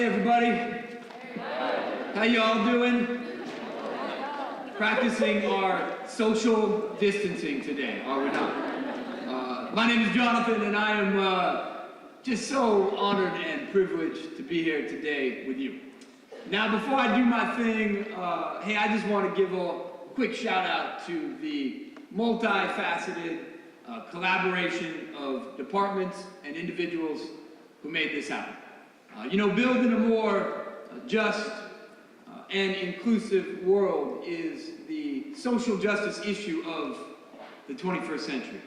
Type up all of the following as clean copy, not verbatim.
Hey everybody. How y'all doing? Practicing our social distancing today, are we not? My name is Jonathan, and I am just so honored and privileged to be here today with you. Now, before I do my thing, hey, I just want to give a quick shout out to the multifaceted collaboration of departments and individuals who made this happen. Building a more just and inclusive world is the social justice issue of the 21st century.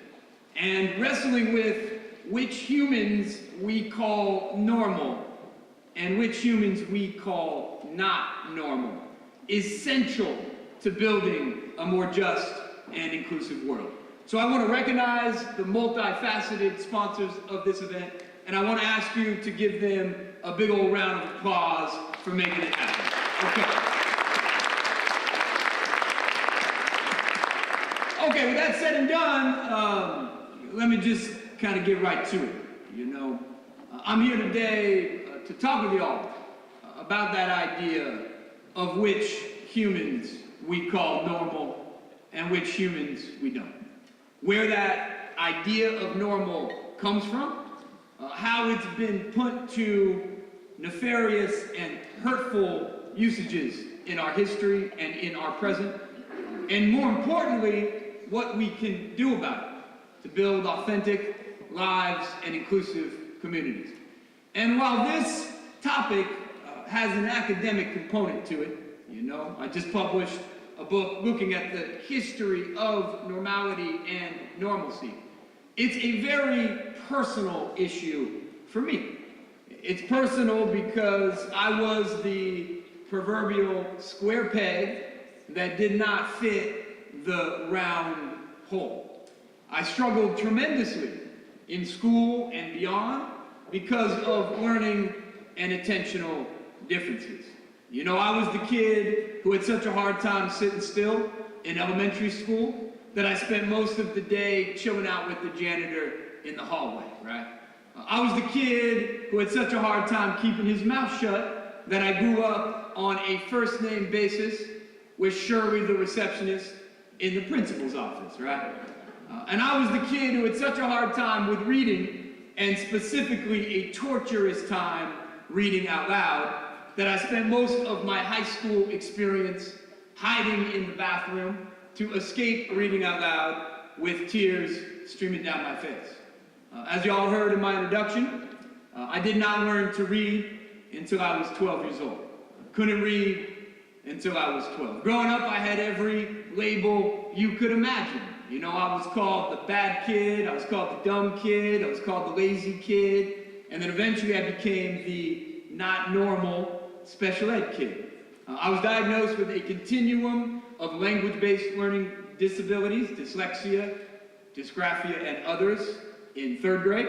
And wrestling with which humans we call normal and which humans we call not normal is central to building a more just and inclusive world. So I want to recognize the multifaceted sponsors of this event, and I want to ask you to give them a big old round of applause for making it happen. Okay, with that said and done, let me just kind of get right to it. I'm here today to talk with y'all about that idea of which humans we call normal and which humans we don't. Where that idea of normal comes from, how it's been put to nefarious and hurtful usages in our history and in our present, and more importantly, what we can do about it to build authentic lives and inclusive communities. And while this topic has an academic component to it, I just published a book looking at the history of normality and normalcy. It's a very personal issue for me. It's personal because I was the proverbial square peg that did not fit the round hole. I struggled tremendously in school and beyond because of learning and attentional differences. I was the kid who had such a hard time sitting still in elementary school that I spent most of the day chilling out with the janitor in the hallway, right? I was the kid who had such a hard time keeping his mouth shut that I grew up on a first-name basis with Shirley, the receptionist, in the principal's office, right? And I was the kid who had such a hard time with reading, and specifically a torturous time reading out loud, that I spent most of my high school experience hiding in the bathroom to escape reading out loud with tears streaming down my face. As y'all heard in my introduction, I did not learn to read until I was 12 years old. Couldn't read until I was 12. Growing up, I had every label you could imagine. I was called the bad kid, I was called the dumb kid, I was called the lazy kid, and then eventually I became the not normal special ed kid. I was diagnosed with a continuum of language-based learning disabilities, dyslexia, dysgraphia, and others in 3rd grade.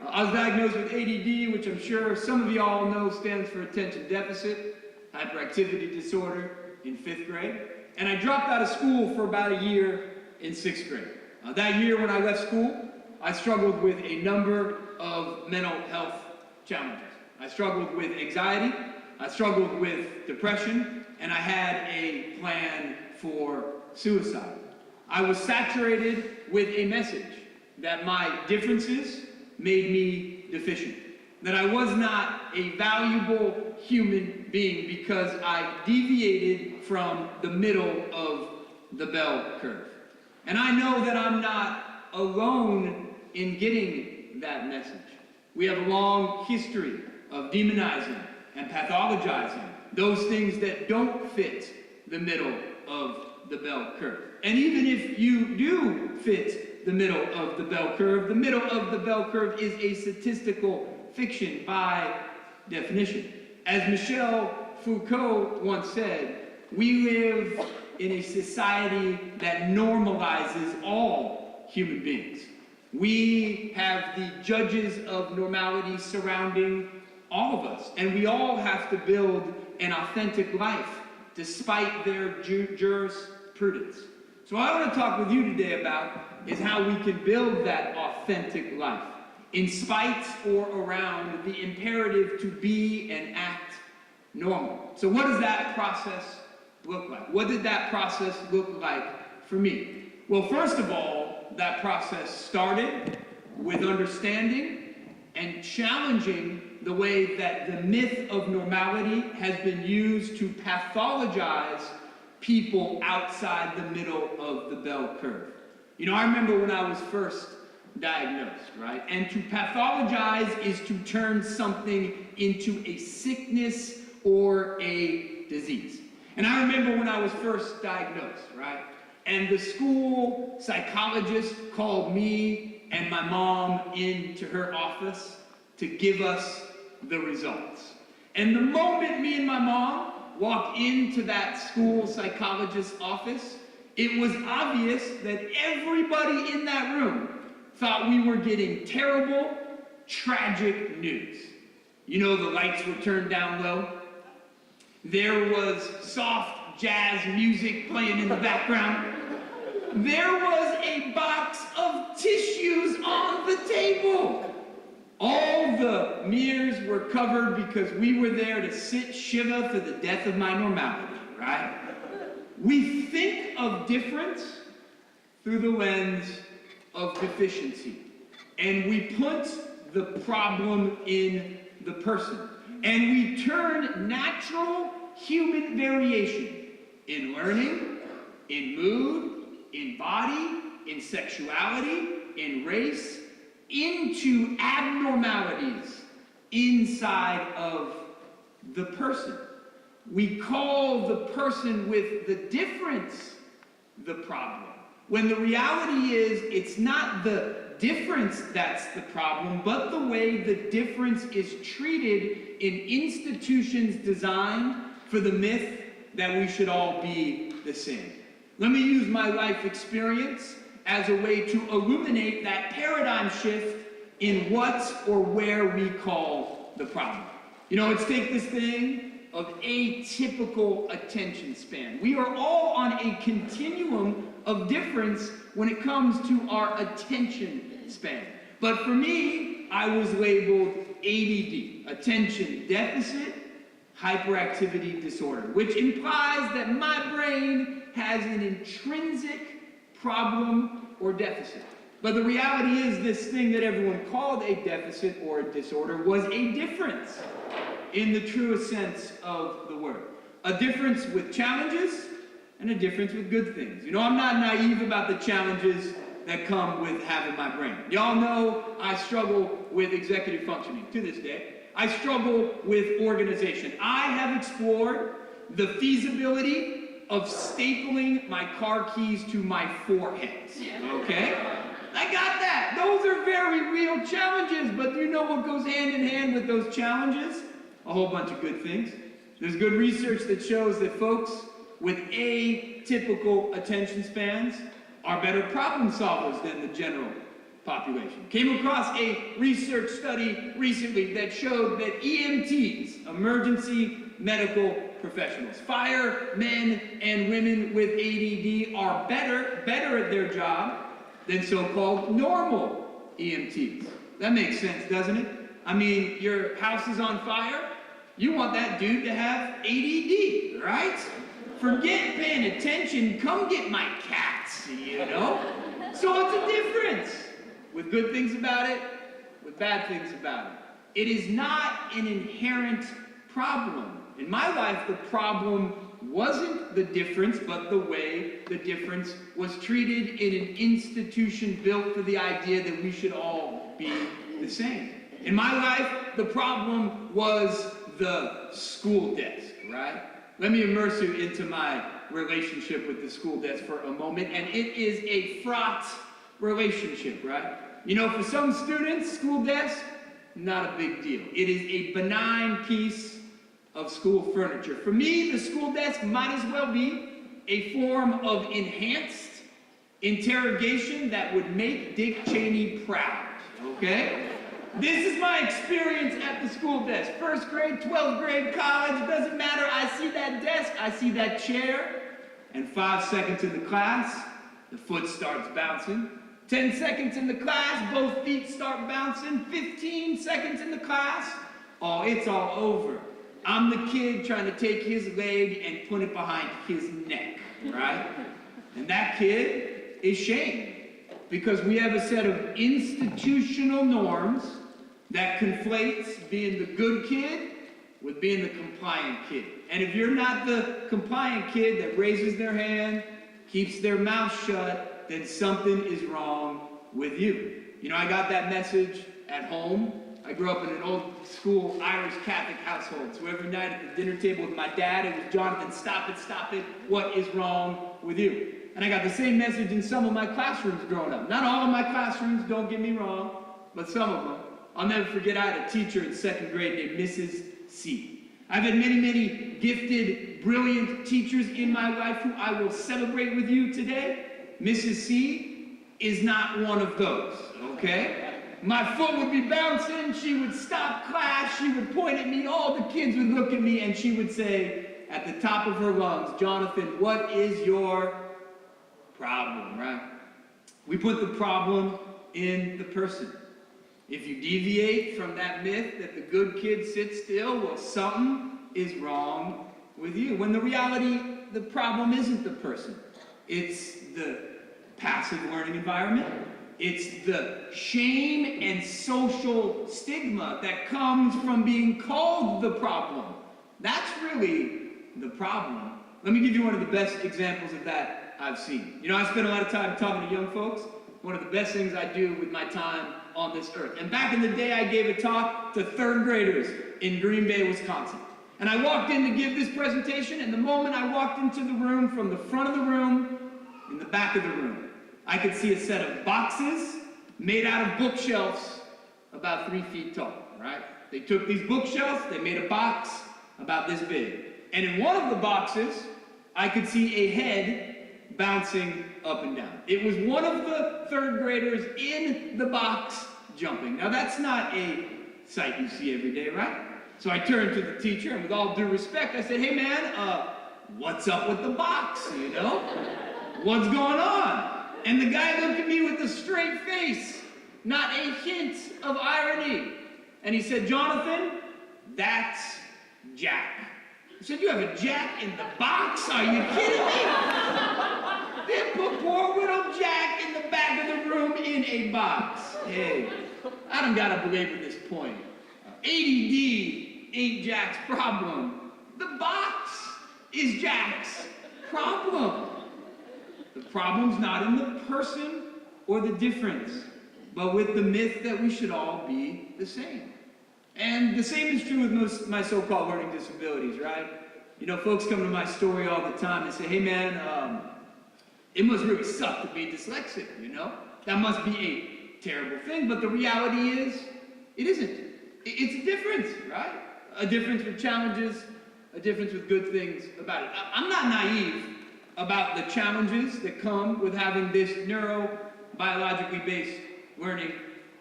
I was diagnosed with ADD, which I'm sure some of y'all know stands for attention deficit, hyperactivity disorder, in 5th grade. And I dropped out of school for about a year in 6th grade. That year when I left school, I struggled with a number of mental health challenges. I struggled with anxiety, I struggled with depression, and I had a plan for suicide. I was saturated with a message that my differences made me deficient, that I was not a valuable human being because I deviated from the middle of the bell curve. And I know that I'm not alone in getting that message. We have a long history of demonizing and pathologizing those things that don't fit the middle of the bell curve. And even if you do fit the middle of the bell curve of the bell curve is a statistical fiction by definition. As Michel Foucault once said, we live in a society that normalizes all human beings. We have the judges of normality surrounding all of us, and we all have to build an authentic life despite their jurisprudence. So what I want to talk with you today about is how we can build that authentic life in spite or around the imperative to be and act normal. So what does that process look like? What did that process look like for me? Well, first of all, that process started with understanding and challenging the way that the myth of normality has been used to pathologize people outside the middle of the bell curve. You know, I remember when I was first diagnosed, right? And to pathologize is to turn something into a sickness or a disease. And I remember when I was first diagnosed, right? And the school psychologist called me and my mom into her office to give us the results. And the moment me and my mom walked into that school psychologist's office, it was obvious that everybody in that room thought we were getting terrible, tragic news. You know, the lights were turned down low. There was soft jazz music playing in the background. There was a box of tissues on the table. All the mirrors were covered because we were there to sit Shiva for the death of my normality, right? We think of difference through the lens of deficiency. And we put the problem in the person. And we turn natural human variation in learning, in mood, in body, in sexuality, in race, into abnormalities inside of the person. We call the person with the difference the problem, when the reality is it's not the difference that's the problem, but the way the difference is treated in institutions designed for the myth that we should all be the same. Let me use my life experience as a way to illuminate that paradigm shift in what or where we call the problem. You know, let's take this thing of atypical attention span. We are all on a continuum of difference when it comes to our attention span. But for me, I was labeled ADD, attention deficit hyperactivity disorder, which implies that my brain has an intrinsic problem or deficit. But the reality is this thing that everyone called a deficit or a disorder was a difference in the truest sense of the word. A difference with challenges and a difference with good things. You know, I'm not naive about the challenges that come with having my brain. Y'all know I struggle with executive functioning to this day. I struggle with organization. I have explored the feasibility of stapling my car keys to my forehead, okay? I got that. Those are very real challenges, but you know what goes hand in hand with those challenges? A whole bunch of good things. There's good research that shows that folks with atypical attention spans are better problem solvers than the general population. Came across a research study recently that showed that EMTs, emergency medical professionals, firemen and women with ADD are better at their job than so-called normal EMTs. That makes sense, doesn't it? I mean, your house is on fire, you want that dude to have ADD, right? Forget paying attention, come get my cats, you know? So it's a difference, with good things about it, with bad things about it. It is not an inherent problem. In my life, the problem wasn't the difference, but the way the difference was treated in an institution built for the idea that we should all be the same. In my life, the problem was the school desk, right? Let me immerse you into my relationship with the school desk for a moment, and it is a fraught relationship, right? You know, for some students, school desk, not a big deal. It is a benign piece of school furniture. For me, the school desk might as well be a form of enhanced interrogation that would make Dick Cheney proud, okay? This is my experience at the school desk. First grade, 12th grade, college, doesn't matter. I see that desk, I see that chair, and 5 seconds in the class, the foot starts bouncing. 10 seconds in the class, both feet start bouncing. 15 seconds in the class, oh, it's all over. I'm the kid trying to take his leg and put it behind his neck, right? And that kid is shamed because we have a set of institutional norms that conflates being the good kid with being the compliant kid. And if you're not the compliant kid that raises their hand, keeps their mouth shut, then something is wrong with you. You know, I got that message at home. I grew up in an old school Irish Catholic household. So every night at the dinner table with my dad, it was, Jonathan, stop it, what is wrong with you? And I got the same message in some of my classrooms growing up. Not all of my classrooms, don't get me wrong, but some of them. I'll never forget I had a teacher in second grade named Mrs. C. I've had many, many gifted, brilliant teachers in my life who I will celebrate with you today. Mrs. C is not one of those, okay? My foot would be bouncing, she would stop class, she would point at me, all the kids would look at me, and she would say, at the top of her lungs, Jonathan, what is your problem, right? We put the problem in the person. If you deviate from that myth that the good kid sits still, well, something is wrong with you. When the reality, the problem isn't the person. It's the passive learning environment. It's the shame and social stigma that comes from being called the problem. That's really the problem. Let me give you one of the best examples of that I've seen. You know, I spend a lot of time talking to young folks. One of the best things I do with my time on this earth. And back in the day, I gave a talk to third graders in Green Bay, Wisconsin. And I walked in to give this presentation, and the moment I walked into the room, from the front of the room, in the back of the room, I could see a set of boxes made out of bookshelves about 3 feet tall, right? They took these bookshelves, they made a box about this big. And in one of the boxes, I could see a head bouncing up and down. It was one of the third graders in the box jumping. Now that's not a sight you see every day, right? So I turned to the teacher, and with all due respect, I said, hey man, what's up with the box, you know? What's going on? And the guy looked at me with a straight face, not a hint of irony. And he said, Jonathan, that's Jack. I said, you have a Jack in the box? Are you kidding me? They put poor little Jack in the back of the room in a box. Hey, I don't gotta belabor this point. ADD ain't Jack's problem. The box is Jack's problem. The problem's not in the person or the difference, but with the myth that we should all be the same. And the same is true with most of my so-called learning disabilities, right? You know, folks come to my story all the time and say, hey man, it must really suck to be dyslexic, you know? That must be a terrible thing, but the reality is, it isn't. It's a difference, right? A difference with challenges, a difference with good things about it. I'm not naive about the challenges that come with having this neurobiologically based learning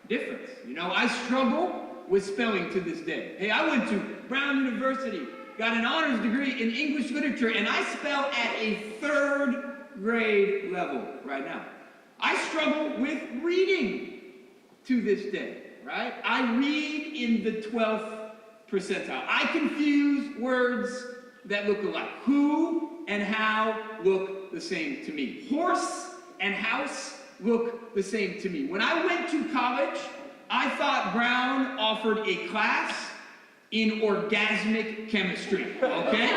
difference. You know, I struggle with spelling to this day. Hey, I went to Brown University, got an honors degree in English literature, and I spell at a third grade level right now. I struggle with reading to this day, right? I read in the 12th percentile. I confuse words that look alike. Who and how look the same to me. Horse and house look the same to me. When I went to college, I thought Brown offered a class in orgasmic chemistry, okay?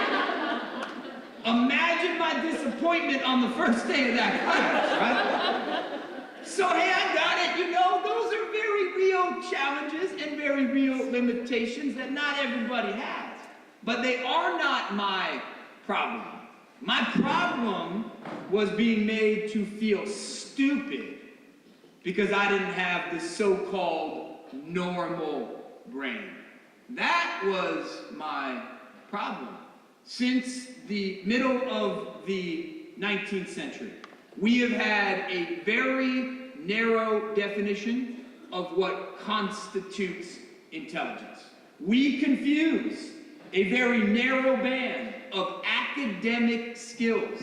Imagine my disappointment on the first day of that class, right? So hey, I got it, you know, those are very real challenges and very real limitations that not everybody has. But they are not my problem. My problem was being made to feel stupid because I didn't have the so-called normal brain. That was my problem. Since the middle of the 19th century, we have had a very narrow definition of what constitutes intelligence. We confuse a very narrow band of academic skills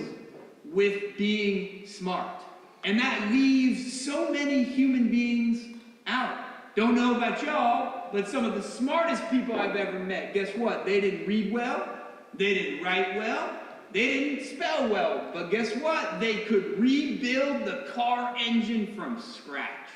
with being smart. And that leaves so many human beings out. Don't know about y'all, but some of the smartest people I've ever met, guess what? They didn't read well, they didn't write well, they didn't spell well, but guess what? They could rebuild the car engine from scratch.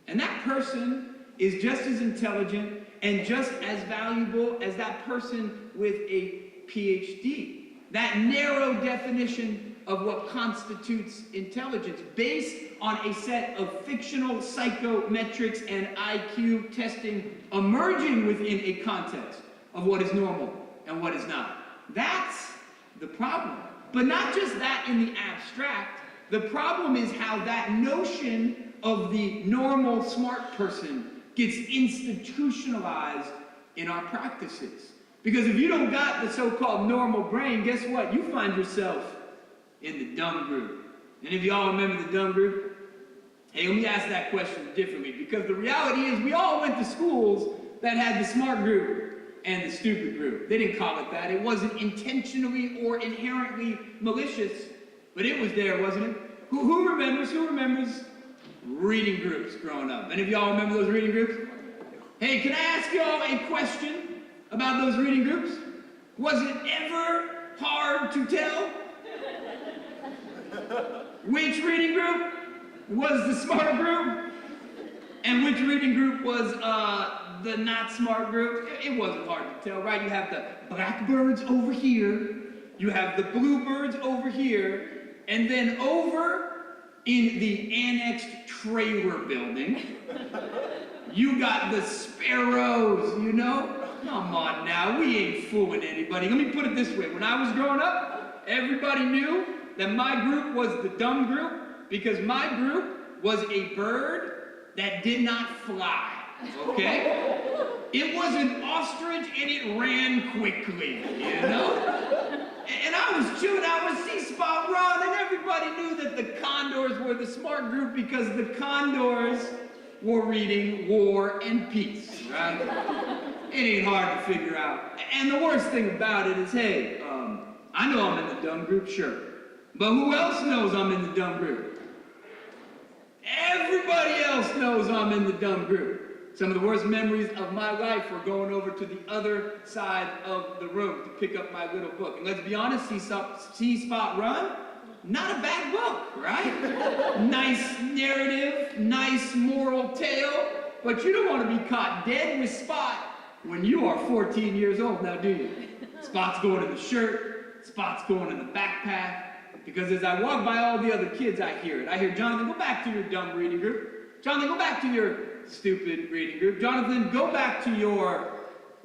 And that person is just as intelligent and just as valuable as that person with a PhD. That narrow definition of what constitutes intelligence, based on a set of fictional psychometrics and IQ testing emerging within a context of what is normal and what is not. That's the problem. But not just that in the abstract. The problem is how that notion of the normal smart person gets institutionalized in our practices. Because if you don't got the so-called normal brain, guess what? You find yourself in the dumb group. And if y'all remember the dumb group, hey, let me ask that question differently. Because the reality is we all went to schools that had the smart group and the stupid group. They didn't call it that. It wasn't intentionally or inherently malicious, but it was there, wasn't it? Who remembers reading groups growing up? Any of y'all remember those reading groups? Hey, can I ask y'all a question about those reading groups? Was it ever hard to tell which reading group was the smart group and which reading group was the not smart group? It wasn't hard to tell, right? You have the blackbirds over here, you have the bluebirds over here, and then over in the annexed trailer building, you got the sparrows, you know? Come on now, we ain't fooling anybody. Let me put it this way. When I was growing up, everybody knew that my group was the dumb group because my group was a bird that did not fly, okay? It was an ostrich and it ran quickly, you know? And I was chewing out with C-Spot Ron, and everybody knew that the condors were the smart group because the condors were reading War and Peace, right? It ain't hard to figure out. And the worst thing about it is, hey, I know I'm in the dumb group, sure. But who else knows I'm in the dumb group? Everybody else knows I'm in the dumb group. Some of the worst memories of my life were going over to the other side of the room to pick up my little book. And let's be honest, C-Spot Run, not a bad book, right? Nice narrative, nice moral tale, but you don't want to be caught dead with Spot when you are 14 years old now, do you? Spot's going in the shirt, Spot's going in the backpack, because as I walk by all the other kids, I hear it. I hear, Jonathan, go back to your dumb reading group. Jonathan, go back to your stupid reading group. Jonathan, go back to your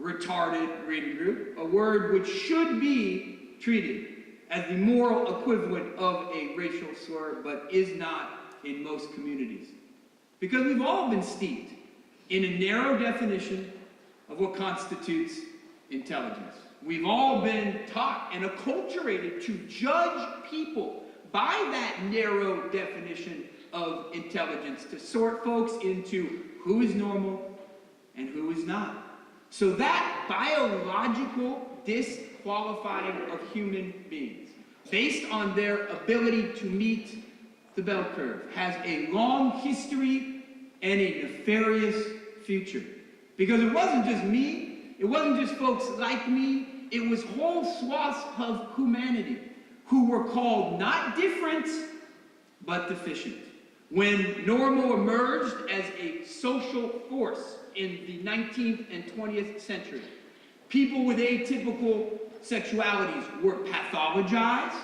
retarded reading group, a word which should be treated as the moral equivalent of a racial slur, but is not in most communities. Because we've all been steeped in a narrow definition of what constitutes intelligence. We've all been taught and acculturated to judge people by that narrow definition of intelligence, to sort folks into who is normal and who is not. So that biological disqualifying of human beings, based on their ability to meet the bell curve, has a long history and a nefarious future. Because it wasn't just me, it wasn't just folks like me, it was whole swaths of humanity who were called not different, but deficient. When normal emerged as a social force in the 19th and 20th century, people with atypical sexualities were pathologized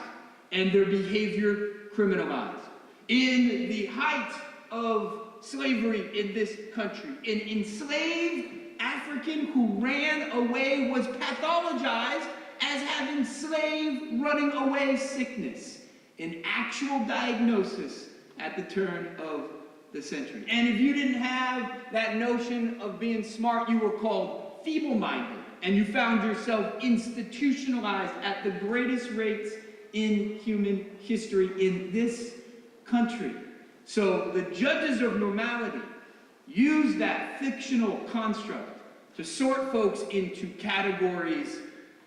and their behavior criminalized. In the height of slavery in this country, an enslaved African who ran away was pathologized as having slave running away sickness, an actual diagnosis at the turn of the century. And if you didn't have that notion of being smart, you were called feeble-minded, and you found yourself institutionalized at the greatest rates in human history in this country. So the judges of normality use that fictional construct to sort folks into categories,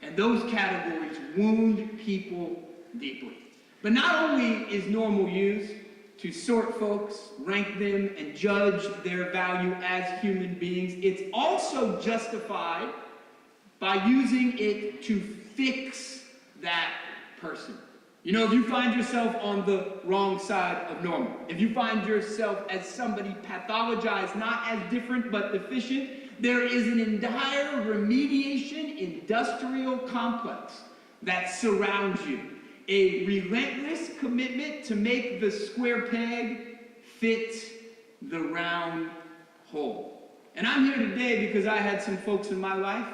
and those categories wound people deeply. But not only is normal used to sort folks, rank them, and judge their value as human beings. It's also justified by using it to fix that person. You know, if you find yourself on the wrong side of normal, if you find yourself as somebody pathologized, not as different but deficient, there is an entire remediation industrial complex that surrounds you. A relentless commitment to make the square peg fit the round hole. And I'm here today because I had some folks in my life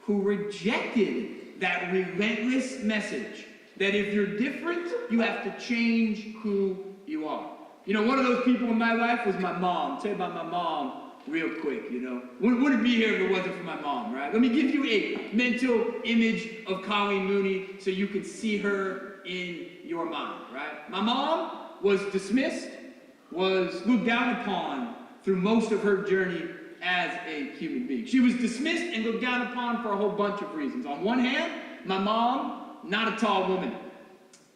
who rejected that relentless message that if you're different, you have to change who you are. You know, one of those people in my life was my mom. I'll tell you about my mom real quick, you know. Wouldn't be here if it wasn't for my mom, right? Let me give you a mental image of Colleen Mooney so you can see her in your mind, right? My mom was dismissed, was looked down upon through most of her journey as a human being. She was dismissed and looked down upon for a whole bunch of reasons. On one hand, my mom, not a tall woman.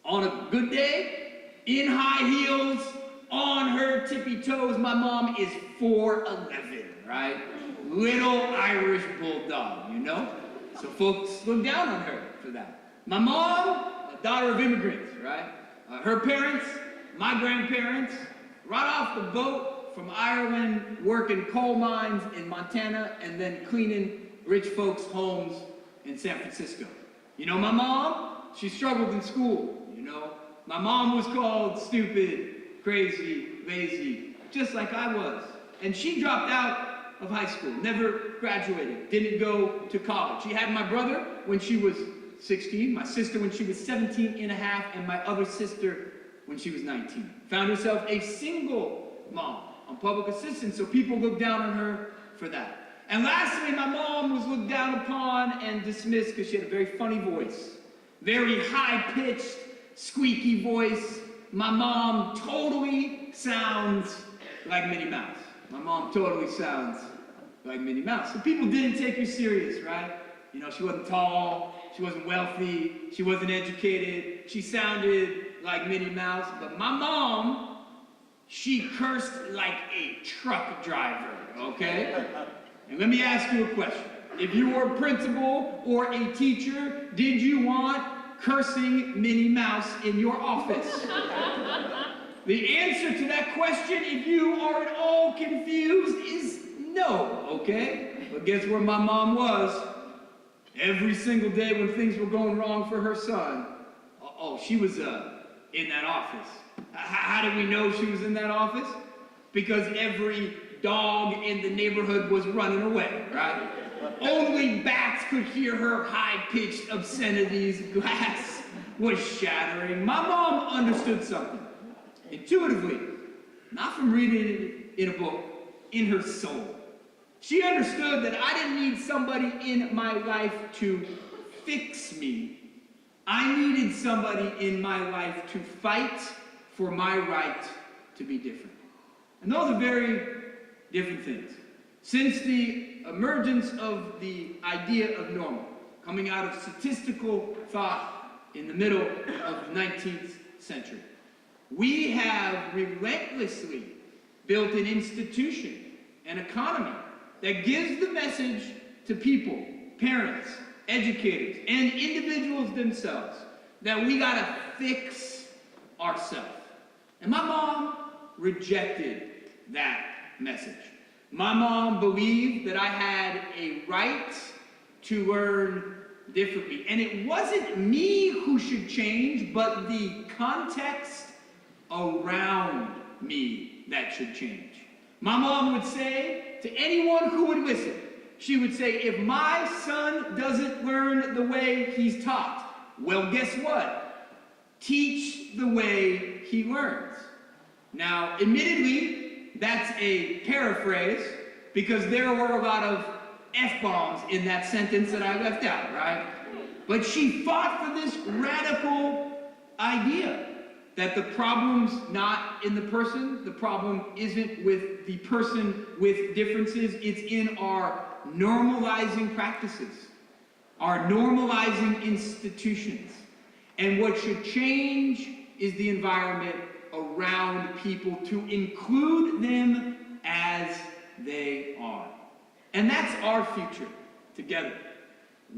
On a good day, in high heels, on her tippy toes, my mom is 4'11", right? Little Irish bulldog, you know? So folks look down on her for that. My mom, a daughter of immigrants, right? Her parents, my grandparents, right off the boat from Ireland, working coal mines in Montana, and then cleaning rich folks' homes in San Francisco. You know, my mom, she struggled in school, you know. My mom was called stupid, crazy, lazy, just like I was. And she dropped out of high school, never graduated, didn't go to college. She had my brother when she was 16, my sister when she was 17 and a half, and my other sister when she was 19. Found herself a single mom on public assistance, so people looked down on her for that. And lastly, my mom was looked down upon and dismissed because she had a very funny voice. Very high-pitched, squeaky voice. My mom totally sounds like Minnie Mouse. My mom totally sounds like Minnie Mouse. So people didn't take her serious, right? You know, she wasn't tall, she wasn't wealthy, she wasn't educated, she sounded like Minnie Mouse. But my mom, she cursed like a truck driver, okay? And let me ask you a question. If you were a principal or a teacher, did you want cursing Minnie Mouse in your office? The answer to that question, if you are at all confused, is no, okay? But guess where my mom was? Every single day when things were going wrong for her son, she was in that office. How did we know she was in that office? Because every dog in the neighborhood was running away, right? Only bats could hear her high-pitched obscenities. Glass was shattering. My mom understood something. Intuitively, not from reading it in a book, in her soul. She understood that I didn't need somebody in my life to fix me. I needed somebody in my life to fight for my right to be different. And those are very different things. Since the emergence of the idea of normal, coming out of statistical thought in the middle of the 19th century, we have relentlessly built an institution, an economy, that gives the message to people, parents, educators, and individuals themselves that we gotta fix ourselves. And my mom rejected that message. My mom believed that I had a right to learn differently. And it wasn't me who should change, but the context around me that should change. My mom would say to anyone who would listen, she would say, if my son doesn't learn the way he's taught, well, guess what? Teach the way he learns. Now, admittedly, that's a paraphrase because there were a lot of F-bombs in that sentence that I left out, right? But she fought for this radical idea that the problem's not in the person, the problem isn't with the person with differences, it's in our normalizing practices, our normalizing institutions. And what should change is the environment around people to include them as they are. And that's our future together.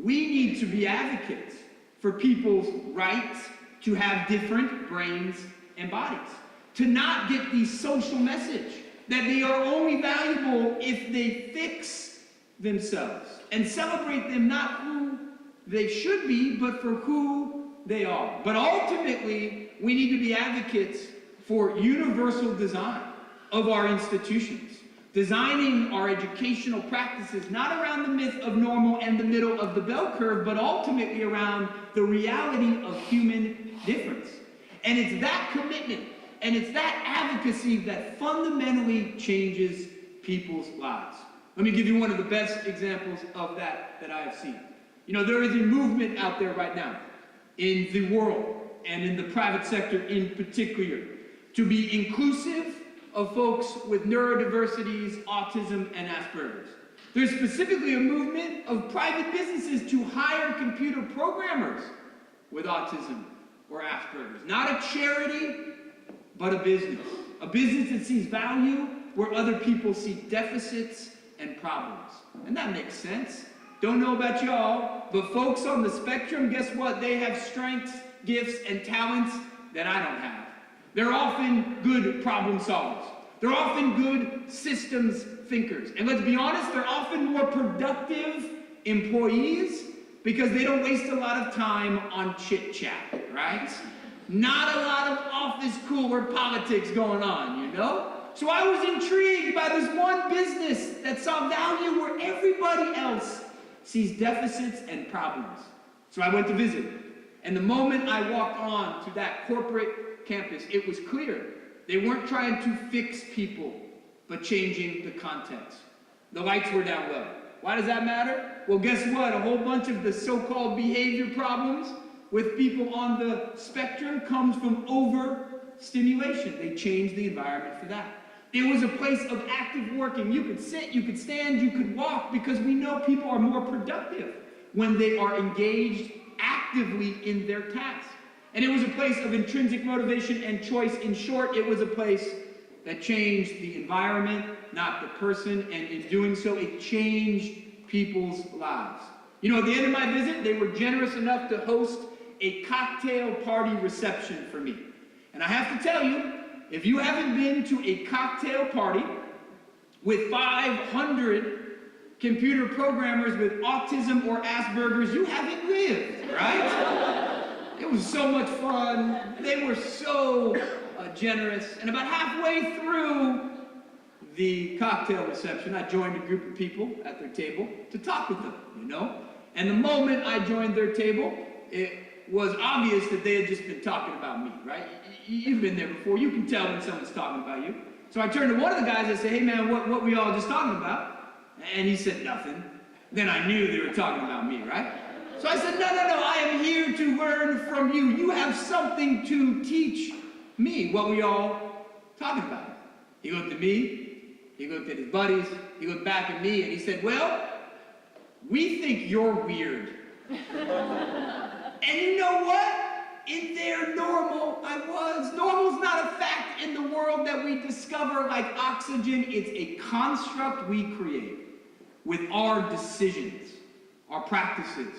We need to be advocates for people's rights to have different brains and bodies, to not get the social message that they are only valuable if they fix themselves, and celebrate them not who they should be, but for who they are. But ultimately, we need to be advocates for universal design of our institutions, designing our educational practices not around the myth of normal and the middle of the bell curve, but ultimately around the reality of human difference. And it's that commitment and it's that advocacy that fundamentally changes people's lives. Let me give you one of the best examples of that I have seen. You know, there is a movement out there right now in the world and in the private sector in particular to be inclusive of folks with neurodiversities, autism, and Asperger's. There's specifically a movement of private businesses to hire computer programmers with autism or Asperger's. Not a charity, but a business. A business that sees value where other people see deficits and problems. And that makes sense. Don't know about y'all, but folks on the spectrum, guess what? They have strengths, gifts, and talents that I don't have. They're often good problem solvers. They're often good systems thinkers. And let's be honest, they're often more productive employees because they don't waste a lot of time on chit-chat, right? Not a lot of office cooler politics going on, you know? So I was intrigued by this one business that saw value where everybody else sees deficits and problems. So I went to visit. And the moment I walked on to that corporate campus, it was clear they weren't trying to fix people, but changing the context. The lights were down low. Why does that matter? Well, guess what? A whole bunch of the so-called behavior problems with people on the spectrum comes from overstimulation. They changed the environment for that. It was a place of active working. You could sit, you could stand, you could walk, because we know people are more productive when they are engaged actively in their task. And it was a place of intrinsic motivation and choice. In short, it was a place that changed the environment, not the person, and in doing so, it changed people's lives. You know, at the end of my visit, they were generous enough to host a cocktail party reception for me. And I have to tell you, if you haven't been to a cocktail party with 500 computer programmers with autism or Asperger's, you haven't lived, right? It was so much fun. They were so generous. And about halfway through the cocktail reception, I joined a group of people at their table to talk with them, you know? And the moment I joined their table, it was obvious that they had just been talking about me, right? You've been there before. You can tell when someone's talking about you. So I turned to one of the guys and said, hey man, what were y'all just talking about? And he said, nothing. Then I knew they were talking about me, right? So I said, no, I am here to learn from you. You have something to teach me. What were y'all talking about? He looked at me, he looked at his buddies, he looked back at me, and he said, well, we think you're weird. And you know what? In their normal, I was. Normal's not a fact in the world that we discover like oxygen. It's a construct we create with our decisions, our practices,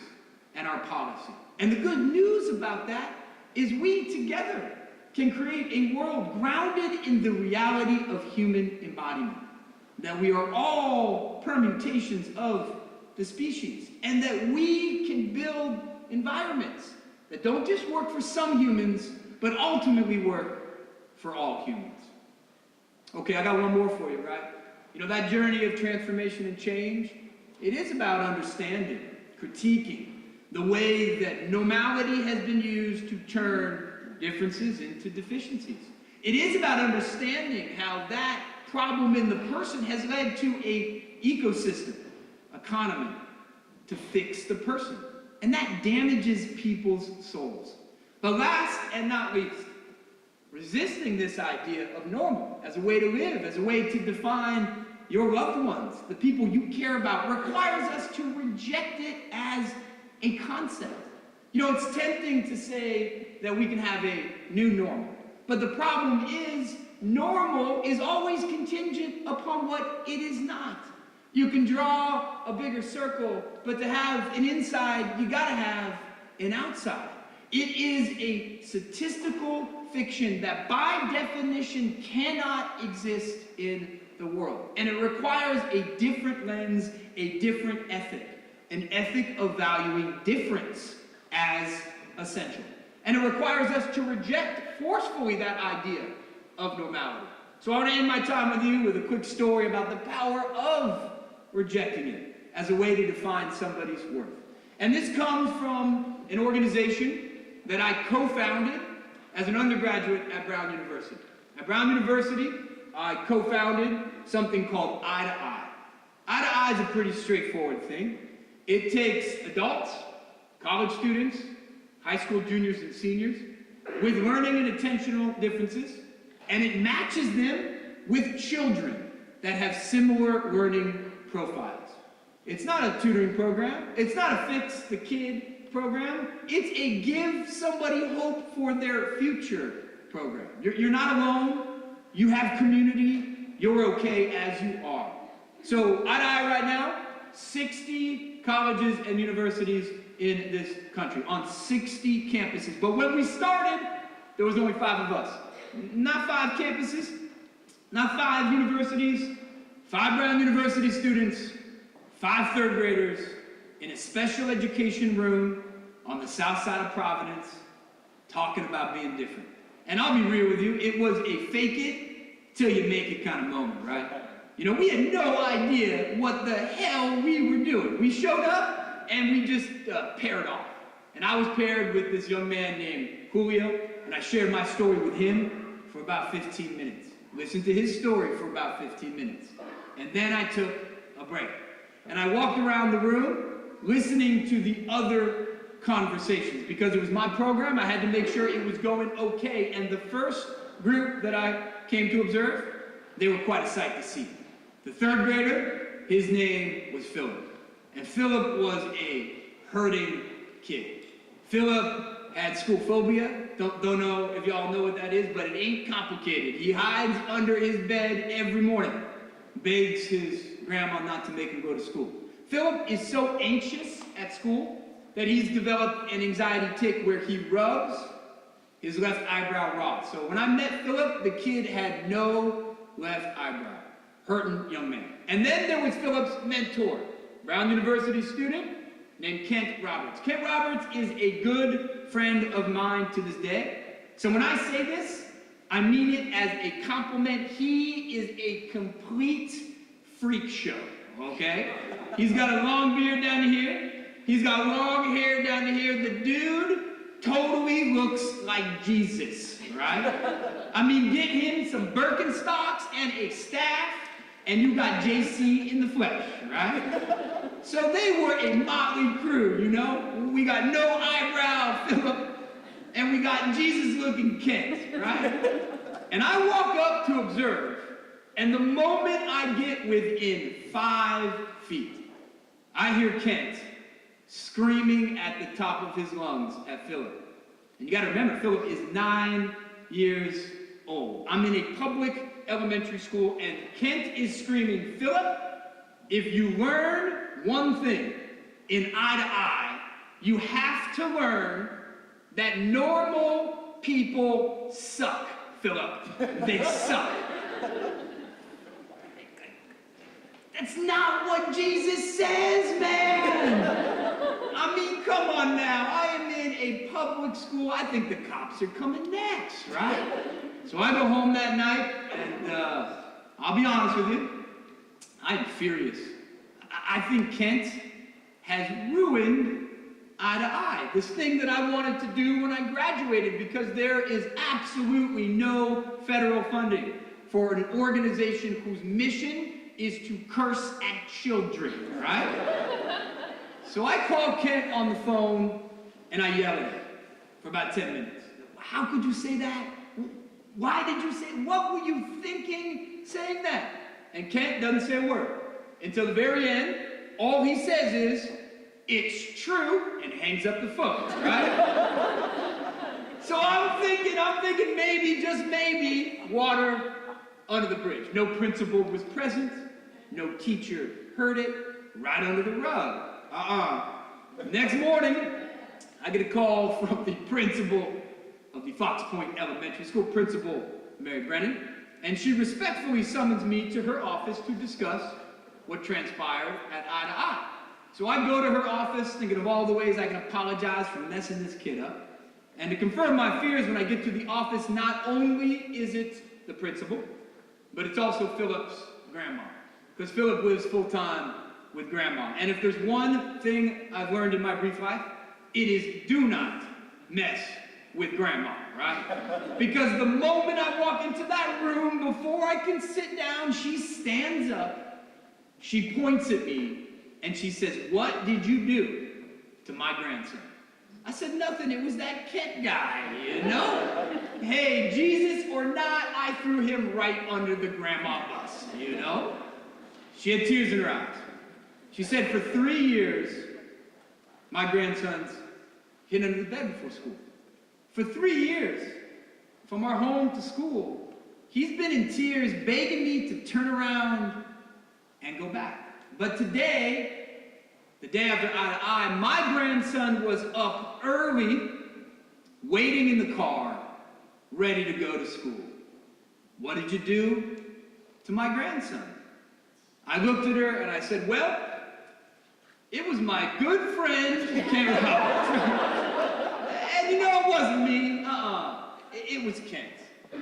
and our policy. And the good news about that is we together can create a world grounded in the reality of human embodiment. That we are all permutations of the species, and that we can build environments that don't just work for some humans, but ultimately work for all humans. Okay, I got one more for you, right? You know, that journey of transformation and change, it is about understanding, critiquing the way that normality has been used to turn differences into deficiencies. It is about understanding how that problem in the person has led to an ecosystem, economy, to fix the person. And that damages people's souls. But last and not least, resisting this idea of normal as a way to live, as a way to define your loved ones, the people you care about, requires us to reject it as a concept. You know, it's tempting to say that we can have a new normal, But the problem is, normal is always contingent upon what it is not. You can draw a bigger circle, but to have an inside, you gotta have an outside. It is a statistical fiction that by definition cannot exist in the world. And it requires a different lens, a different ethic, an ethic of valuing difference as essential. And it requires us to reject forcefully that idea of normality. So I want to end my time with you with a quick story about the power of rejecting it as a way to define somebody's worth. And this comes from an organization that I co-founded as an undergraduate at Brown University. At Brown University, I co-founded something called Eye to Eye. Eye to Eye is a pretty straightforward thing. It takes adults, college students, high school juniors and seniors, with learning and attentional differences, and it matches them with children that have similar learning profiles. It's not a tutoring program. It's not a fix the kid program. It's a give somebody hope for their future program. You're not alone. You have community. You're okay as you are. So Eye to Eye right now, 60 colleges and universities in this country, on 60 campuses. But when we started, there was only 5 of us. Not 5 campuses, not 5 universities, 5 Brown University students, 5 third graders in a special education room on the south side of Providence, talking about being different. And I'll be real with you, it was a fake it till you make it kind of moment, right? You know, we had no idea what the hell we were doing. We showed up and we just paired off. And I was paired with this young man named Julio, and I shared my story with him for about 15 minutes. Listened to his story for about 15 minutes. And then I took a break. And I walked around the room listening to the other conversations. Because it was my program, I had to make sure it was going okay. And the first group that I came to observe, they were quite a sight to see. The third grader, his name was Philip. And Philip was a hurting kid. Philip had school phobia. Don't know if y'all know what that is, but it ain't complicated. He hides under his bed every morning, begs his grandma not to make him go to school. Philip is so anxious at school that he's developed an anxiety tic where he rubs his left eyebrow raw. So when I met Philip, the kid had no left eyebrow. Hurting young man. And then there was Philip's mentor, Brown University student named Kent Roberts. Kent Roberts is a good friend of mine to this day. So when I say this, I mean it as a compliment. He is a complete freak show, okay? He's got a long beard down to here. He's got long hair down to here. The dude totally looks like Jesus, right? I mean, get him some Birkenstocks and a staff, and you got JC in the flesh, right? So they were a motley crew, you know? We got no eyebrow Philip, and we got Jesus-looking Kent, right? And I walk up to observe, and the moment I get within 5 feet, I hear Kent screaming at the top of his lungs at Philip. And you gotta remember, Philip is 9 years old. I'm in a public elementary school, and Kent is screaming, Philip, if you learn one thing in Eye to Eye, you have to learn that normal people suck, Philip. They suck. That's not what Jesus says, man. I mean, come on now. I am in a public school. I think the cops are coming next, right? So I go home that night, and I'll be honest with you, I'm furious. I think Kent has ruined Eye to Eye, this thing that I wanted to do when I graduated, because there is absolutely no federal funding for an organization whose mission is to curse at children, right? So I call Kent on the phone, and I yell at him for about 10 minutes. How could you say that? Why did you say, what were you thinking saying that? And Kent doesn't say a word. Until the very end, all he says is, it's true, and hangs up the phone, right? So I'm thinking maybe, just maybe, water under the bridge. No principal was present, no teacher heard it, right under the rug. Next morning, I get a call from the principal of the Fox Point Elementary School, Principal Mary Brennan, and she respectfully summons me to her office to discuss what transpired at Eye to Eye. So I go to her office thinking of all the ways I can apologize for messing this kid up. And to confirm my fears, when I get to the office, not only is it the principal, but it's also Philip's grandma. Because Philip lives full-time with grandma. And if there's one thing I've learned in my brief life, it is do not mess with grandma, right? Because the moment I walk into that room, before I can sit down, she stands up, she points at me, and she says, "What did you do to my grandson?" I said, "Nothing, it was that Kent guy, you know? Hey, Jesus or not, I threw him right under the grandma bus, you know?" She had tears in her eyes. She said, "For 3 years, my grandson's hid under the bed before school. For 3 years, from our home to school, he's been in tears begging me to turn around and go back. But today, the day after Eye to Eye, my grandson was up early, waiting in the car, ready to go to school. What did you do to my grandson?" I looked at her and I said, "Well, it was my good friend Kent Roberts." And you know, it wasn't me. It was Kent.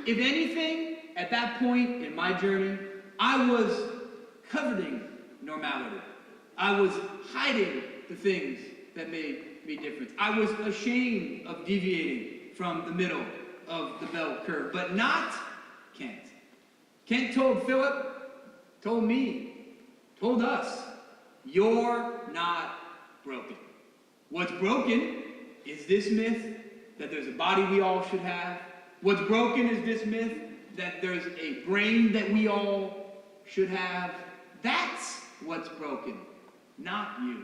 If anything, at that point in my journey, I was coveting normality. I was hiding the things that made me different. I was ashamed of deviating from the middle of the bell curve, but not Kent. Kent told Philip, told me, told us, "You're not broken. What's broken is this myth that there's a body we all should have. What's broken is this myth that there's a brain that we all should have. That's what's broken, not you."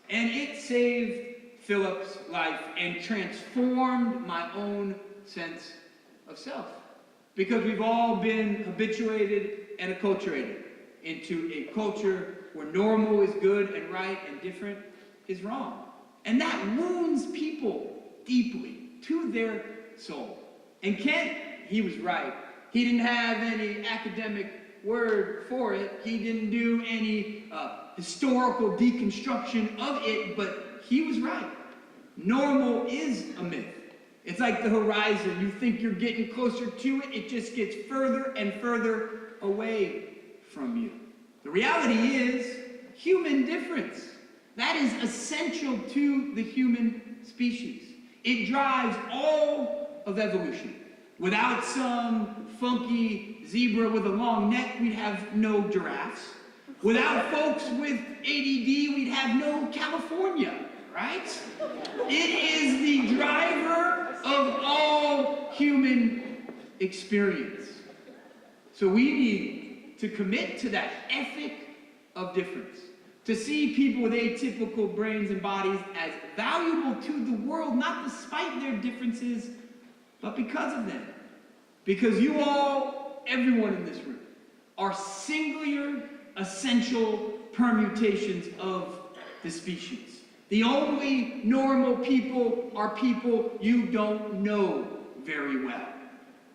And it saved Philip's life and transformed my own sense of self. Because we've all been habituated and acculturated into a culture where normal is good and right and different is wrong. And that wounds people deeply to their soul. And Kent, he was right. He didn't have any academic word for it. He didn't do any historical deconstruction of it, but he was right. Normal is a myth. It's like the horizon. You think you're getting closer to it, it just gets further and further away from you. The reality is human difference. That is essential to the human species. It drives all of evolution. Without some funky zebra with a long neck, we'd have no giraffes. Without folks with ADD, we'd have no California, right? It is the driver of all human experience. So we need to commit to that ethic of difference. To see people with atypical brains and bodies as valuable to the world, not despite their differences, but because of them. Because you all, everyone in this room, are singular, essential permutations of the species. The only normal people are people you don't know very well.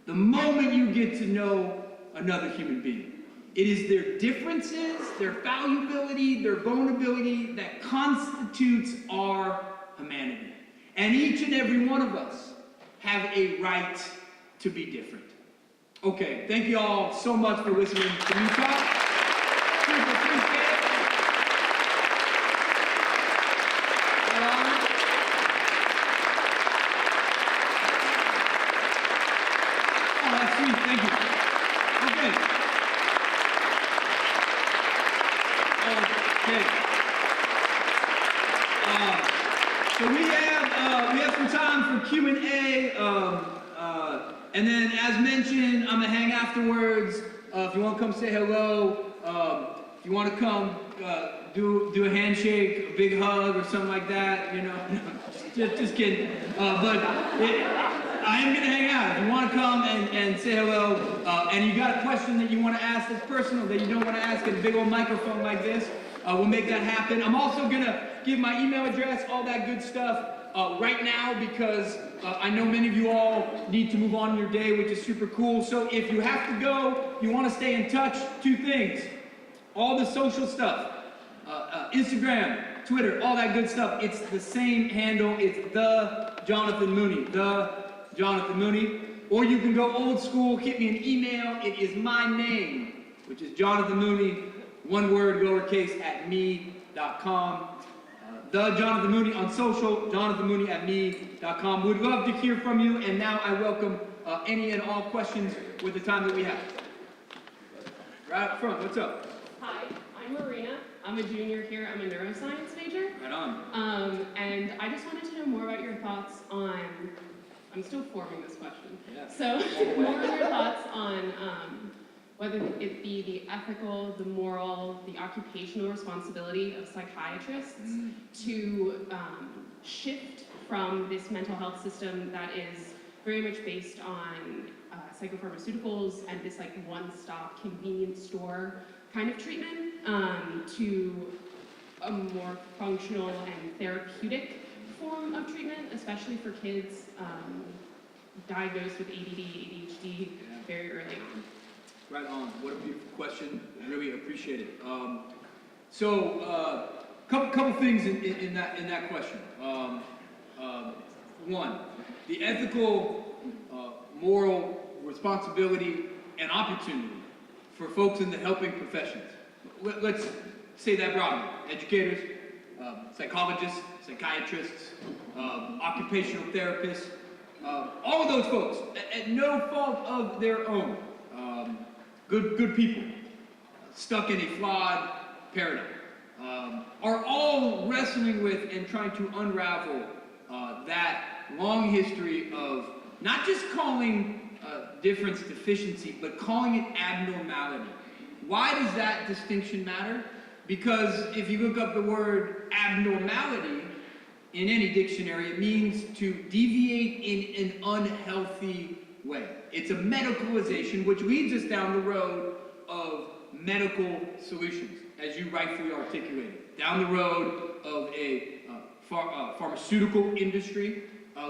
The moment you get to know another human being, it is their differences, their fallibility, their vulnerability that constitutes our humanity. And each and every one of us have a right to be different. Okay, thank you all so much for listening to me talk. Super appreciate it. Oh, that's sweet, thank you. Okay. So we have some time for Q&A, and then as mentioned, I'm gonna hang afterwards. If you want to come say hello, if you want to come do a handshake, a big hug, or something like that, you know, just kidding. But I am going to hang out. If you want to come and say hello, and you got a question that you want to ask that's personal, that you don't want to ask in a big old microphone like this, we'll make that happen. I'm also going to give my email address, all that good stuff, right now, because I know many of you all need to move on in your day, which is super cool. So if you have to go, you want to stay in touch, 2 things. All the social stuff, Instagram, Twitter, all that good stuff. It's the same handle. It's the Jonathan Mooney. Or you can go old school, hit me an email. It is my name, which is Jonathan Mooney, one word, lowercase, at me.com. The Jonathan Mooney on social, jonathanmooney@me.com. We'd love to hear from you, and now I welcome any and all questions with the time that we have. Right up front, what's up? Hi, I'm Marina. I'm a junior here. I'm a neuroscience major. Right on. And I just wanted to know more about your thoughts on, I'm still forming this question. Yeah. So more on your thoughts on whether it be the ethical, the moral, the occupational responsibility of psychiatrists to shift from this mental health system that is very much based on psychopharmaceuticals and this like one-stop convenience store kind of treatment to a more functional and therapeutic form of treatment, especially for kids diagnosed with ADD, ADHD very early on. Right on. What a beautiful question. Really appreciate it. Couple things in that question. One, the ethical, moral responsibility and opportunity for folks in the helping professions. Let's say that broadly. Educators, psychologists, psychiatrists, occupational therapists, all of those folks, at no fault of their own, good people, stuck in a flawed paradigm, are all wrestling with and trying to unravel that long history of not just calling difference deficiency, but calling it abnormality. Why does that distinction matter? Because if you look up the word abnormality in any dictionary, it means to deviate in an unhealthy way. It's a medicalization, which leads us down the road of medical solutions, as you rightfully articulated. Down the road of a pharmaceutical industry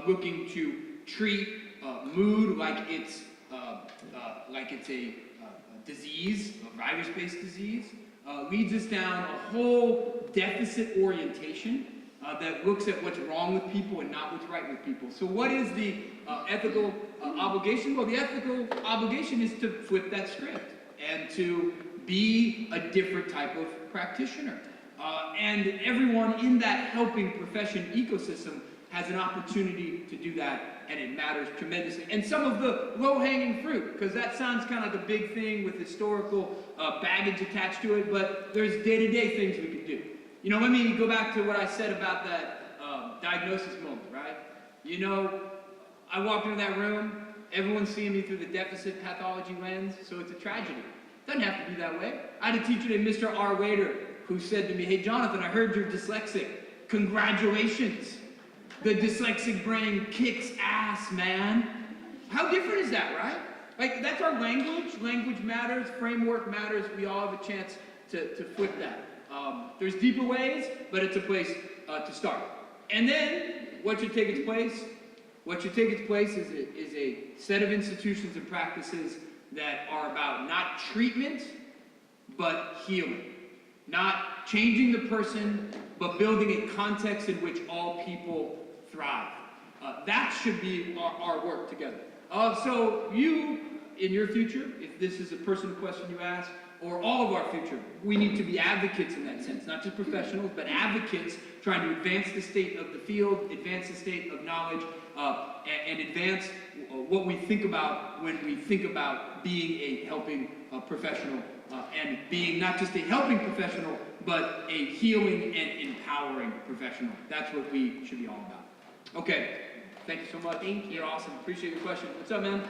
looking to treat mood like it's a disease, a virus-based disease, leads us down a whole deficit orientation that looks at what's wrong with people and not what's right with people. So what is the ethical obligation? Well, the ethical obligation is to flip that script and to be a different type of practitioner. And everyone in that helping profession ecosystem has an opportunity to do that, and it matters tremendously. And some of the low-hanging fruit, because that sounds kind of like a big thing with historical baggage attached to it, but there's day-to-day things we can do. You know, let me go back to what I said about that diagnosis moment, right? You know, I walked into that room, everyone's seeing me through the deficit pathology lens, so it's a tragedy. Doesn't have to be that way. I had a teacher named Mr. R. Wader who said to me, "Hey, Jonathan, I heard you're dyslexic. Congratulations. The dyslexic brain kicks ass, man." How different is that, right? Like, that's our language. Language matters. Framework matters. We all have a chance to flip that. There's deeper ways, but it's a place to start. And then, what should take its place? What should take its place is a set of institutions and practices that are about not treatment, but healing. Not changing the person, but building a context in which all people thrive. That should be our work together. So you, in your future, if this is a personal question you ask, or all of our future, we need to be advocates in that sense, not just professionals, but advocates trying to advance the state of the field, advance the state of knowledge, and advance what we think about when we think about being a helping professional, and being not just a helping professional, but a healing and empowering professional. That's what we should be all about. Okay, thank you so much. Thank you. You're awesome. Appreciate your question. What's up, man?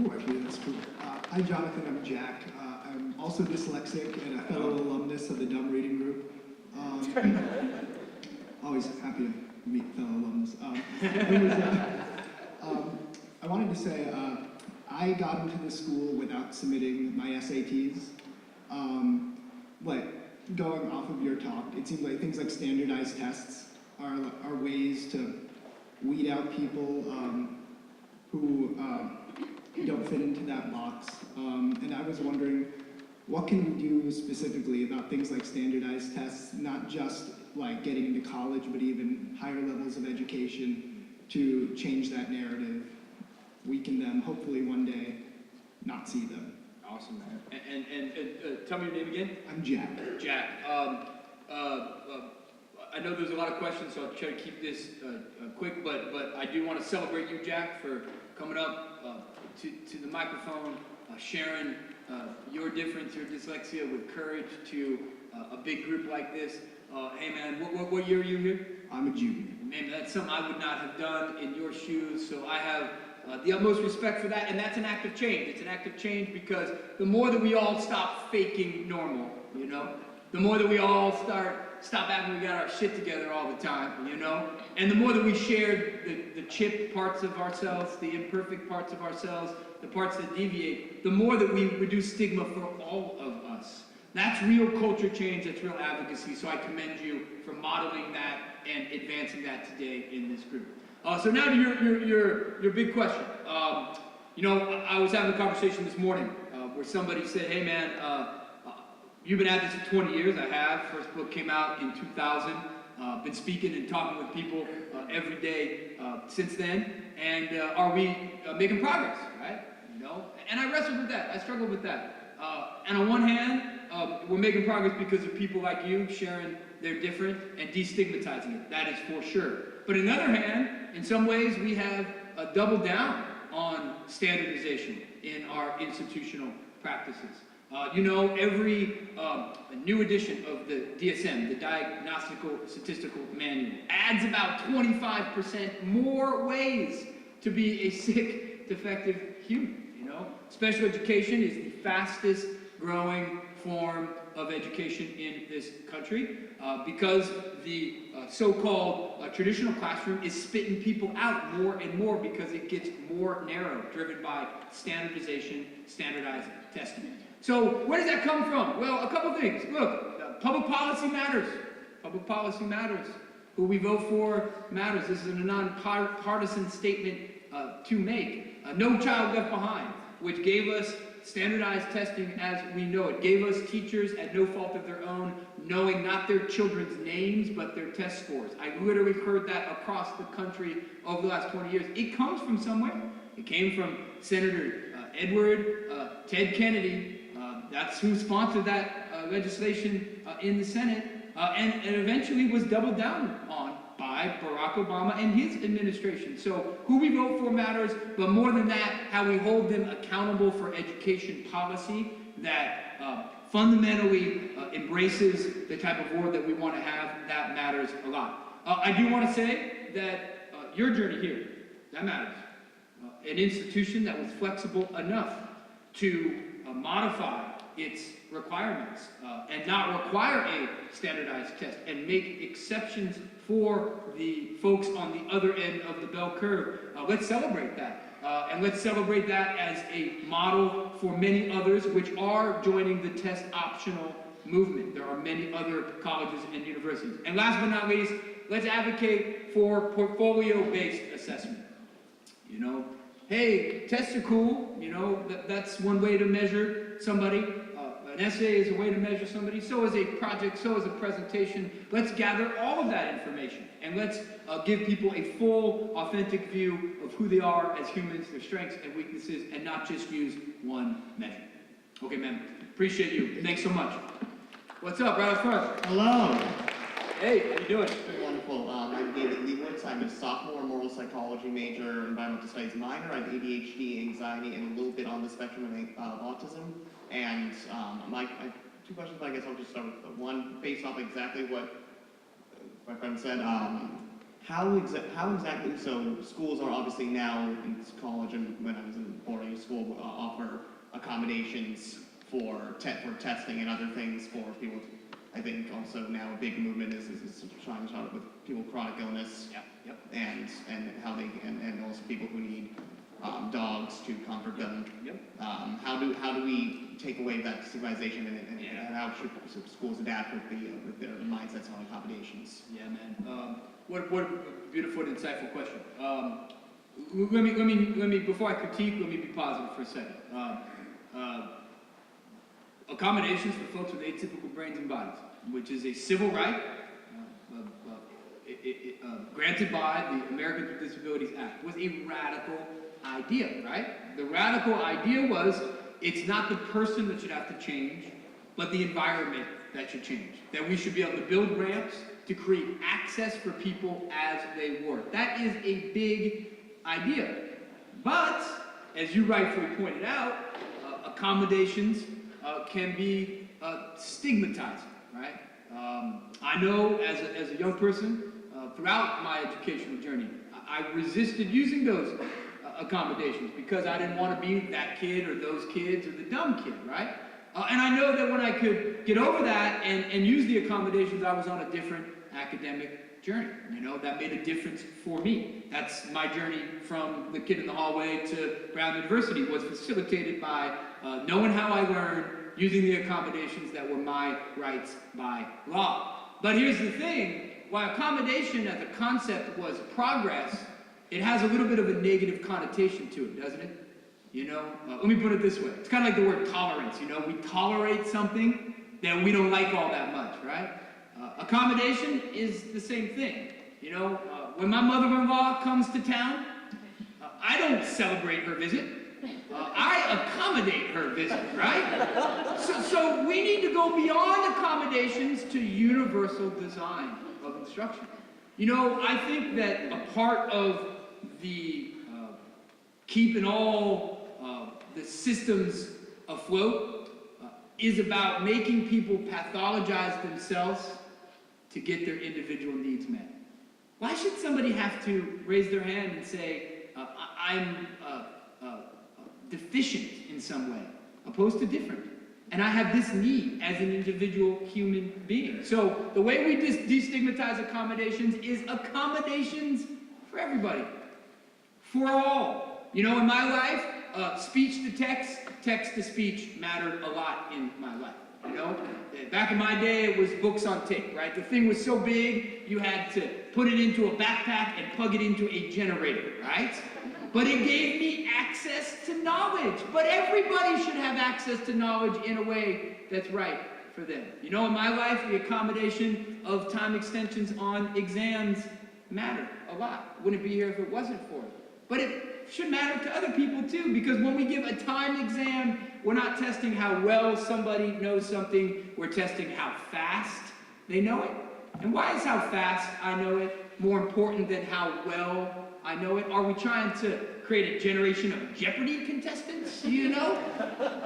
Ooh, actually, that's cool. Hi, Jonathan. I'm Jack. I'm also dyslexic and a fellow alumnus of the Dumb Reading Group. Always happy to meet fellow alums. It was, I wanted to say, I got into this school without submitting my SATs. Like, going off of your talk, it seems like things like standardized tests are ways to weed out people who don't fit into that box. And I was wondering, what can we do specifically about things like standardized tests, not just like getting into college, but even higher levels of education to change that narrative, weaken them, hopefully one day not see them. Awesome, man. And tell me your name again. I'm Jack. Jack. I know there's a lot of questions, so I'll try to keep this quick, but I do want to celebrate you, Jack, for coming up to the microphone, sharing your difference, your dyslexia with courage to a big group like this. Hey, man, what year are you here? I'm a junior. Man, that's something I would not have done in your shoes, so I have the utmost respect for that, and that's an act of change. It's an act of change because the more that we all stop faking normal, you know, the more that we all stop acting we got our shit together all the time, you know, and the more that we share the chipped parts of ourselves, the imperfect parts of ourselves, the parts that deviate, the more that we reduce stigma for all of us. That's real culture change, that's real advocacy, so I commend you for modeling that and advancing that today in this group. So now to your big question. You know, I was having a conversation this morning where somebody said, hey man, you've been at this for 20 years, I have. First book came out in 2000. Been speaking and talking with people every day since then. And are we making progress, right? You know, and I wrestled with that, I struggled with that. And on one hand, we're making progress because of people like you sharing their different and destigmatizing it. That is for sure. But on the other hand, in some ways, we have doubled down on standardization in our institutional practices. You know, every new edition of the DSM, the Diagnostical Statistical Manual, adds about 25% more ways to be a sick, defective human, you know? Special education is the fastest growing form of education in this country because the so-called traditional classroom is spitting people out more and more because it gets more narrow, driven by standardization, standardized testing. So where does that come from? Well, a couple things. Look, public policy matters. Public policy matters. Who we vote for matters. This is a nonpartisan statement to make. No Child Left Behind, which gave us standardized testing as we know it. Gave us teachers at no fault of their own, knowing not their children's names, but their test scores. I literally heard that across the country over the last 20 years. It comes from somewhere. It came from Senator Edward Ted Kennedy. That's who sponsored that legislation in the Senate, and eventually was doubled down on by Barack Obama and his administration. So who we vote for matters, but more than that, how we hold them accountable for education policy that fundamentally embraces the type of world that we want to have, that matters a lot. I do want to say that your journey here, that matters. An institution that was flexible enough to modify its requirements and not require a standardized test and make exceptions for the folks on the other end of the bell curve. Let's celebrate that. And let's celebrate that as a model for many others which are joining the test optional movement. There are many other colleges and universities. And last but not least, let's advocate for portfolio-based assessment. You know, hey, tests are cool, you know, that's one way to measure somebody. An essay is a way to measure somebody, so is a project, so is a presentation. Let's gather all of that information and let's give people a full, authentic view of who they are as humans, their strengths and weaknesses, and not just use one measure. Okay, man, appreciate you. Thanks so much. What's up, right up front? Hello. Hey, how you doing? Wonderful. I'm David Leibowitz. I'm a sophomore moral psychology major, environmental studies minor. I have ADHD, anxiety, and a little bit on the spectrum of autism. And I have two questions, but I guess I'll just start with one based off exactly what my friend said. How exactly, so schools are obviously now in college, and when I was in boarding school, offer accommodations for testing and other things for people with I think also now a big movement is trying to talk with people with chronic illness. Yep. And how they, and also people who need dogs to comfort them. Yep. How do we take away that stigmatization and how should schools adapt with their mindsets on accommodations? Yeah, man. What a beautiful and insightful question. Let me before I critique, let me be positive for a second. Accommodations for folks with atypical brains and bodies, which is a civil right granted by the Americans with Disabilities Act, was a radical idea, right? The radical idea was it's not the person that should have to change, but the environment that should change. That we should be able to build ramps to create access for people as they work. That is a big idea. But, as you rightfully pointed out, accommodations can be stigmatizing, right? I know as a young person, throughout my educational journey, I resisted using those accommodations because I didn't want to be that kid or those kids or the dumb kid, right? And I know that when I could get over that and use the accommodations, I was on a different academic journey. You know, that made a difference for me. That's my journey from the kid in the hallway to Brown University was facilitated by knowing how I learned, using the accommodations that were my rights by law. But here's the thing, while accommodation as a concept was progress, it has a little bit of a negative connotation to it, doesn't it? You know, let me put it this way. It's kind of like the word tolerance, you know? We tolerate something that we don't like all that much, right? Accommodation is the same thing. You know, when my mother-in-law comes to town, I don't celebrate her visit. I accommodate her visit, right? So we need to go beyond accommodations to universal design of instruction. You know, I think that a part of the keeping all the systems afloat is about making people pathologize themselves to get their individual needs met. Why should somebody have to raise their hand and say, I'm deficient in some way, opposed to different? And I have this need as an individual human being. So the way we destigmatize accommodations is accommodations for everybody, for all. You know, in my life, speech to text, text to speech mattered a lot in my life. You know, back in my day, it was books on tape, right? The thing was so big, you had to put it into a backpack and plug it into a generator, right? But it gave me access to knowledge. But everybody should have access to knowledge in a way that's right for them. You know, in my life, the accommodation of time extensions on exams mattered a lot. Wouldn't be here if it wasn't for it. But it should matter to other people too, because when we give a timed exam, we're not testing how well somebody knows something, we're testing how fast they know it. And why is how fast I know it more important than how well I know it? Are we trying to create a generation of Jeopardy contestants, you know?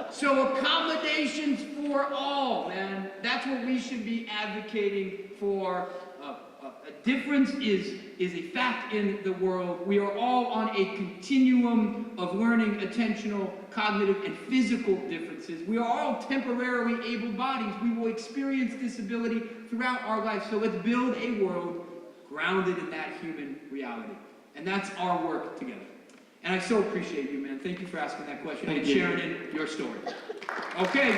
So accommodations for all, man. That's what we should be advocating for. A difference is a fact in the world. We are all on a continuum of learning, attentional, cognitive, and physical differences. We are all temporarily able bodies. We will experience disability throughout our life. So let's build a world grounded in that human reality. And that's our work together. And I so appreciate you, man. Thank you for asking that question and sharing in your story. Okay.